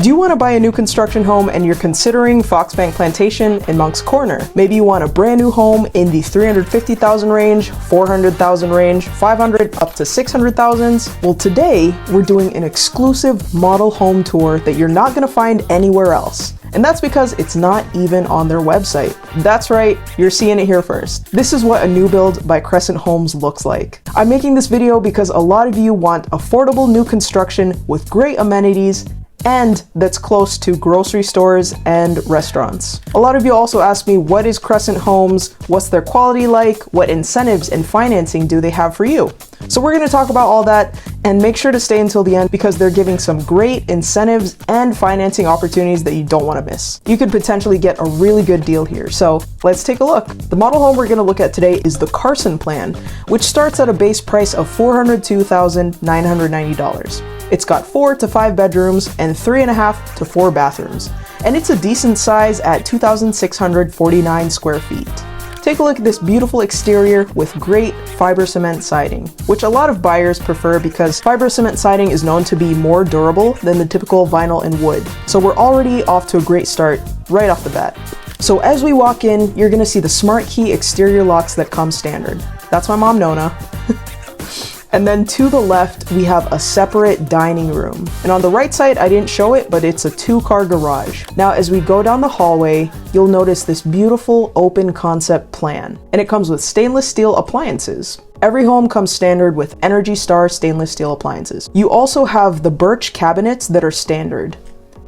Do you want to buy a new construction home and you're considering Foxbank Plantation in Moncks Corner? Maybe you want a brand new home in the 350,000 range, 400,000 range, 500 up to 600,000s? Well, today we're doing an exclusive model home tour that you're not going to find anywhere else. And that's because it's not even on their website. That's right, you're seeing it here first. This is what a new build by Crescent Homes looks like. I'm making this video because a lot of you want affordable new construction with great amenities and that's close to grocery stores and restaurants. A lot of you also ask me, what is Crescent Homes? What's their quality like? What incentives and financing do they have for you? So we're going to talk about all that, and make sure to stay until the end because they're giving some great incentives and financing opportunities that you don't want to miss. You could potentially get a really good deal here. So let's take a look. The model home we're going to look at today is the Carson plan, which starts at a base price of $402,990. It's got 4 to 5 bedrooms and 3.5 to 4 bathrooms, and it's a decent size at 2,649 square feet. Take a look at this beautiful exterior with great fiber cement siding, which a lot of buyers prefer because fiber cement siding is known to be more durable than the typical vinyl and wood. So we're already off to a great start right off the bat. So as we walk in, you're gonna see the smart key exterior locks that come standard. That's my mom, Nona. And then to the left, we have a separate dining room. And on the right side, I didn't show it, but it's a 2-car garage. Now, as we go down the hallway, you'll notice this beautiful open concept plan. And it comes with stainless steel appliances. Every home comes standard with Energy Star stainless steel appliances. You also have the birch cabinets that are standard.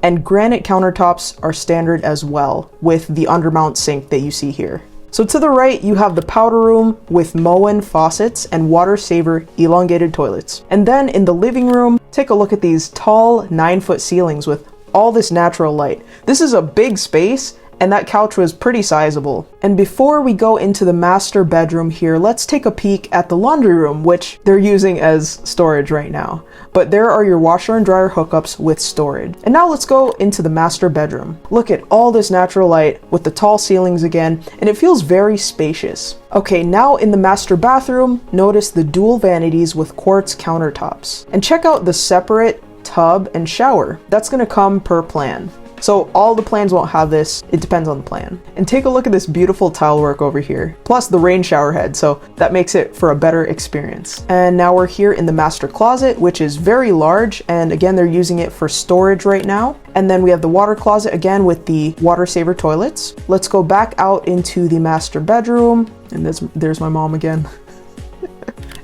And granite countertops are standard as well, with the undermount sink that you see here. So to the right, you have the powder room with Moen faucets and water saver elongated toilets. And then in the living room, take a look at these tall 9-foot ceilings with all this natural light. This is a big space, and that couch was pretty sizable. And before we go into the master bedroom here, let's take a peek at the laundry room, which they're using as storage right now. But there are your washer and dryer hookups with storage. And now let's go into the master bedroom. Look at all this natural light with the tall ceilings again, and it feels very spacious. Okay, now in the master bathroom, notice the dual vanities with quartz countertops. And check out the separate tub and shower. That's gonna come per plan. So all the plans won't have this, it depends on the plan. And take a look at this beautiful tile work over here, plus the rain shower head, so that makes it for a better experience. And now we're here in the master closet, which is very large, and again, they're using it for storage right now. And then we have the water closet again with the water saver toilets. Let's go back out into the master bedroom, and there's my mom again.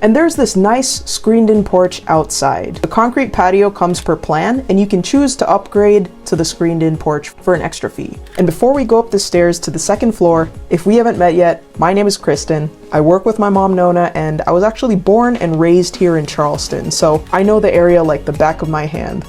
And there's this nice screened-in porch outside. The concrete patio comes per plan, and you can choose to upgrade to the screened-in porch for an extra fee. And before we go up the stairs to the second floor, if we haven't met yet, my name is Kristyn. I work with my mom, Nona, and I was actually born and raised here in Charleston, so I know the area like the back of my hand.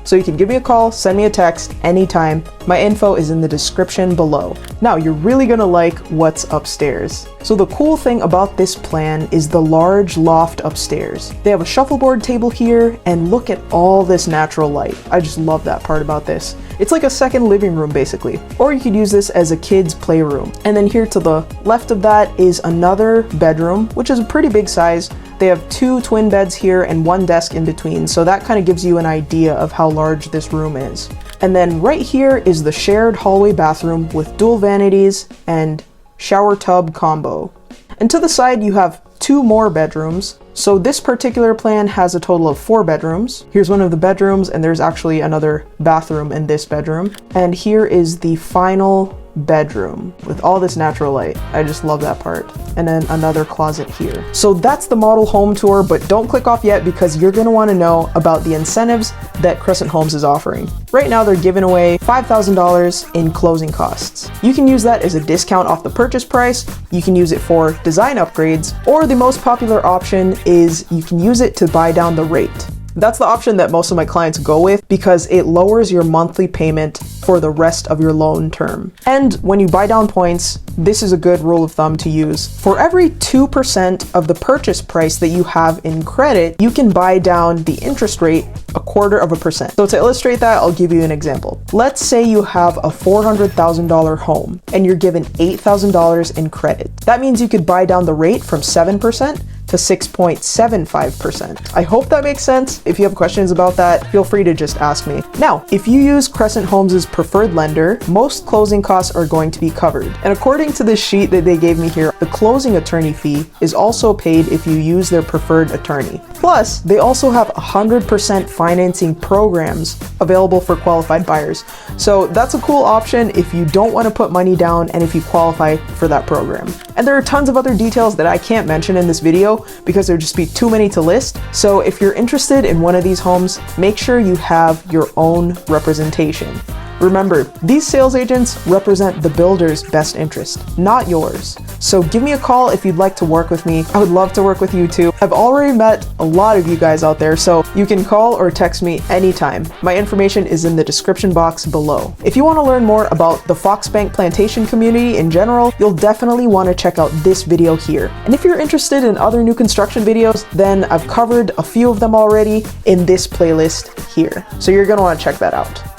So you can give me a call, send me a text anytime. My info is in the description below. Now, you're really gonna like what's upstairs. So the cool thing about this plan is the large loft upstairs. They have a shuffleboard table here, and look at all this natural light. I just love that part about this. It's like a second living room basically. Or you could use this as a kid's playroom. And then here to the left of that is another bedroom, which is a pretty big size. They have 2 twin beds here and 1 desk in between, so that kind of gives you an idea of how large this room is. And then right here is the shared hallway bathroom with dual vanities and shower tub combo. And to the side you have 2 more bedrooms. So this particular plan has a total of 4 bedrooms. Here's one of the bedrooms, and there's actually another bathroom in this bedroom. And here is the final bedroom with all this natural light. I just love that part. And then another closet here. So that's the model home tour, but don't click off yet because you're gonna wanna know about the incentives that Crescent Homes is offering. Right now they're giving away $5,000 in closing costs. You can use that as a discount off the purchase price, you can use it for design upgrades, or the most popular option is you can use it to buy down the rate. That's the option that most of my clients go with because it lowers your monthly payment for the rest of your loan term. And when you buy down points, this is a good rule of thumb to use. For every 2% of the purchase price that you have in credit, you can buy down the interest rate 0.25%. So to illustrate that, I'll give you an example. Let's say you have a $400,000 home and you're given $8,000 in credit. That means you could buy down the rate from 7% to to 6.75%. I hope that makes sense. If you have questions about that, feel free to just ask me. Now, if you use Crescent Homes' preferred lender, most closing costs are going to be covered. And according to this sheet that they gave me here, the closing attorney fee is also paid if you use their preferred attorney. Plus, they also have 100% financing programs available for qualified buyers. So that's a cool option if you don't want to put money down and if you qualify for that program. And there are tons of other details that I can't mention in this video because there'd just be too many to list. So if you're interested in one of these homes, make sure you have your own representation. Remember, these sales agents represent the builder's best interest, not yours. So give me a call if you'd like to work with me. I would love to work with you too. I've already met a lot of you guys out there, so you can call or text me anytime. My information is in the description box below. If you want to learn more about the Foxbank Plantation community in general, you'll definitely want to check out this video here. And if you're interested in other new construction videos, then I've covered a few of them already in this playlist here. So you're going to want to check that out.